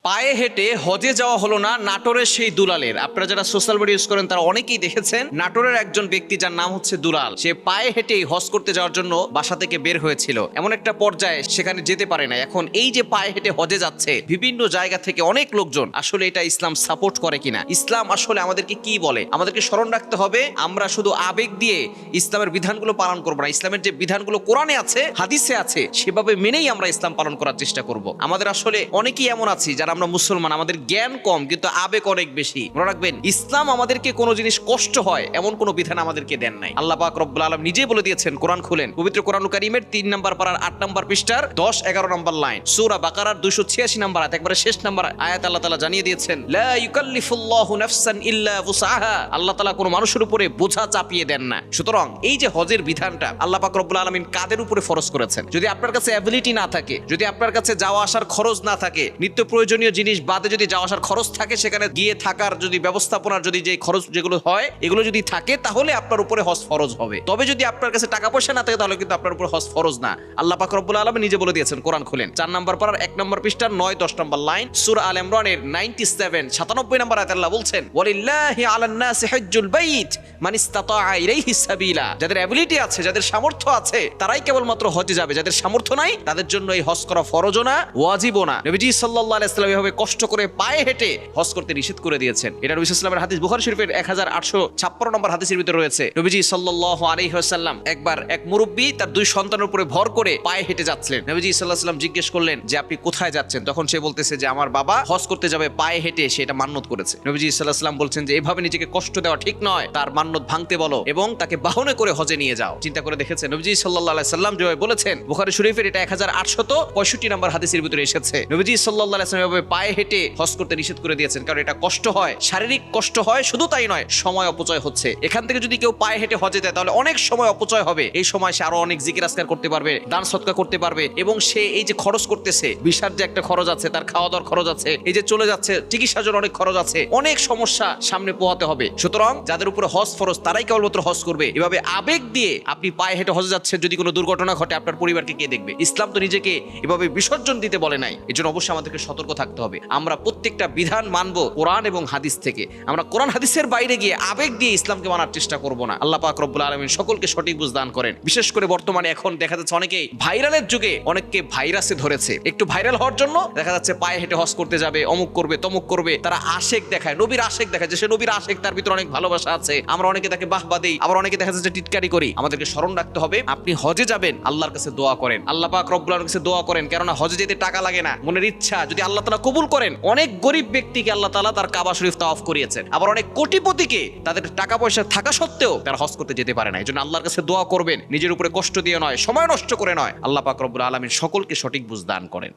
পায়ে হেঁটে হজে যাওয়া হলো না নাটোরের সেই দুলালের। আপনারা যারা সোশ্যাল মিডিয়া ইউজ করেন তারা অনেকেই দেখেছেন নাটোরের একজন ব্যক্তি যার নাম হচ্ছে দুলাল, সে পায়ে হেঁটেই হজ করতে যাওয়ার জন্য বাসা থেকে বের হয়েছিল। এমন একটা পর্যায়ে সেখানে যেতে পারে না। এখন এই যে পায়ে হেঁটে হজে যাচ্ছে বিভিন্ন জায়গা থেকে অনেক লোকজন, আসলে এটা ইসলাম সাপোর্ট করে কিনা, ইসলাম আসলে আমাদেরকে কি বলে, আমাদেরকে স্মরণ রাখতে হবে আমরা শুধু আবেগ দিয়ে ইসলামের বিধানগুলো পালন করবো না। ইসলামের যে বিধানগুলো কোরআনে আছে হাদিসে আছে সেভাবে মেনেই আমরা ইসলাম পালন করার চেষ্টা করব। আমাদের আসলে অনেকেই এমন আছি যারা আমরা মুসলমান, আমাদের জ্ঞান কম কিন্তু আবেগ অনেক বেশি। মনে রাখবেন ইসলাম আমাদেরকে কোনো জিনিস কষ্ট হয় এমন কোনো বিধান আমাদেরকে দেন নাই। আল্লাহ পাক রব্বুল আলামিন নিজেই বলে দিয়েছেন, কোরআন খুলেন পবিত্র কোরআনুল কারীমের ৩ নম্বর পারার ৮ নম্বর পৃষ্ঠার ১০-১১ নম্বর লাইন, সূরা বাকারার ২৮৬ নম্বর আয়াত, একবারে শেষ নম্বর আয়াত আল্লাহ তাআলা জানিয়ে দিয়েছেন, লা ইউকাল্লিফুল্লাহু নাফসান ইল্লা উসআহা। আল্লাহ তাআলা কোনো মানুষের উপরে বোঝা চাপিয়ে দেন না। সুতরাং এই যে হজের বিধানটা আল্লাহ পাক রব্বুল আলামিন কাদের উপরে ফরজ করেছেন? যদি আপনার কাছে অ্যাবিলিটি না থাকে, যদি আপনার কাছে যাওয়া আসার খরচ না থাকে, নিত্য প্রয়োজনীয় জিনিস বাদে যদি যাওয়া আসার খরচ থাকে, সেখানে গিয়ে থাকার যদি ব্যবস্থাপনার যদি যে খরচ যেগুলো হয় এগুলো যদি থাকে, তাহলে আপনার উপরে হজ ফরজ হবে। তবে যদি আপনার কাছে টাকা পয়সা না থাকে তাহলে কিন্তু আপনার উপরে হজ ফরজ না। আল্লাহ পাক রব্বুল আলামিন নিজে বলে দিয়েছেন, কোরআন খুলেন ৪ নম্বর পারার ১ নম্বর পৃষ্ঠার ৯-১০ নম্বর লাইন, সূরা আল ইমরানের 97 নম্বর আয়াতে আল্লাহ বলছেন, ওয়ালিল্লাহি আলান নাসি হজ্জুল বাইত মান ইসতাতাআ ইলাইহি সাবিলা। যাদের অ্যাবিলিটি আছে, যাদের সামর্থ্য আছে তারাই কেবলমাত্র হজে যাবে, যাদের সামর্থ্য নাই তাদের জন্য এই হজ করা ফরজও না ওয়াজিবও না। নবীজি সাল্লাল্লাহু আলাইহি ওয়াসাল্লাম এভাবে কষ্ট করে পায়ে হেঁটে হজ করতে নিষেধ করে দিয়েছেন। এটা নবী সাল্লাল্লাহু আলাইহি ওয়াসাল্লামের হাদিস, বুখারী শরীফের 1856 নম্বর হাদিসের ভিতরে রয়েছে। নবীজি সাল্লাল্লাহু আলাইহি ওয়াসাল্লাম একবার এক মুরব্বি তার 2 সন্তানের উপরে ভর করে পায়ে হেঁটে যাচ্ছিলেন। নবীজি সাল্লাল্লাহু আলাইহি ওয়াসাল্লাম জিজ্ঞেস করলেন যে আপনি কোথায় যাচ্ছেন? তখন সে বলতেছে যে আমার বাবা হজ করতে যাবে, পায়ে হেঁটে সে এটা মান্নত করেছে। নবীজি সাল্লাল্লাহু আলাইহি ওয়াসাল্লাম বলছেন যে এভাবে নিজেকে কষ্ট দেওয়া ঠিক নয়, তার মান্নত ভাঙতে বলো এবং তাকে বাহনে করে হজে নিয়ে যাও। চিন্তা করে দেখেছেন নবীজি সাল্লাল্লাহু আলাইহি ওয়াসাল্লাম যেভাবে বলেছেন, বুখারী শরীফের এটা 1865 নম্বর হাদিসের ভিতরে এসেছে। নবীজি সাল্লাল্লাহু আলাইহি ওয়াসাল্লাম এভাবে পায়ে হেঁটে হজ করতে নিষেধ করে দিয়েছেন, কারণ এটা কষ্ট হয়, শারীরিক কষ্ট হয়, শুধু তাই নয় সময় অপচয় হচ্ছে। এখান থেকে যদি কেউ পায়ে হেঁটে হজে যায় তাহলে অনেক সময় অপচয় হবে। এই সময় সে আরো অনেক জিকির আজকার করতে পারবে, দান সদকা করতে পারবে, এবং সে এই যে খরচ করতেছে, ভিসার যে একটা খরচ আছে, তার খাওয়া দাওয়ার খরচ আছে, এই যে চলে যাচ্ছে চিকিৎসার জন্য অনেক খরচ আছে, অনেক সমস্যা সামনে পোহাতে হবে। সুতরাং যাদের উপরে হজ ফরজ তারাই কেবলমাত্র হজ করবে। এভাবে আবেগ দিয়ে আপনি পায়ে হেঁটে হজে যাচ্ছেন, যদি কোনো দুর্ঘটনা ঘটে আপনার পরিবারকে কে দেখবে? ইসলাম তো নিজেকে এভাবে বিসর্জন দিতে বলে নাই। এজন্য অবশ্যই আমাদেরকে সতর্ক থাকতে হবে। আমরা প্রত্যেকটা বিধান মানবো কোরআন এবং হাদিস থেকে। আমরা কোরআন হাদিসের বাইরে গিয়ে আবেগ দিয়ে ইসলামকে মানার চেষ্টা করব না। আল্লাহ পাক রব্বুল আলামিন সকলকে সঠিক বুঝ দান করেন। বিশেষ করে বর্তমানে এখন দেখা যাচ্ছে অনেকেই ভাইরালের যুগে অনেককে ভাইরাসে ধরেছে। একটু ভাইরাল হওয়ার জন্য দেখা যাচ্ছে পায়ে হেঁটে হজ করতে যাবে, অমুক করবে, তমুক করবে। তারা আশেক দেখায়, নবীর আশেক দেখায়, যে সে নবীর আশেক, তার ভিতরে অনেক ভালোবাসা আছে। আমরা অনেকে তাকে বাহবা দেই, আবার অনেকে দেখা যাচ্ছে টিটকারি করি। আমাদেরকে স্মরণ রাখতে হবে, আপনি হজে যাবেন আল্লাহর কাছে দোয়া করেন, আল্লাহ পাক রব্বুল আলামিনের কাছে দোয়া করেন। কেননা হজে যেতে টাকা লাগে না, মনের ইচ্ছা যদি আল্লাহ তাআলা কবুল করেন। অনেক গরিব ব্যক্তিকে আল্লাহ তাআলা তার কাবা শরীফ তাওয়াফ করিয়েছেন, আবার অনেক কোটিপতিকে তাদের টাকা পয়সা থাকা সত্ত্বেও তারা হজ করতে যেতে পারে না। এজন্য আল্লাহর কাছে দোয়া করবেন, নিজের উপরে কষ্ট দিয়ে নয়, সময় নষ্ট করে নয়। আল্লাহ পাক রব্বুল আলামিন সকলকে সঠিক বুঝ দান করেন।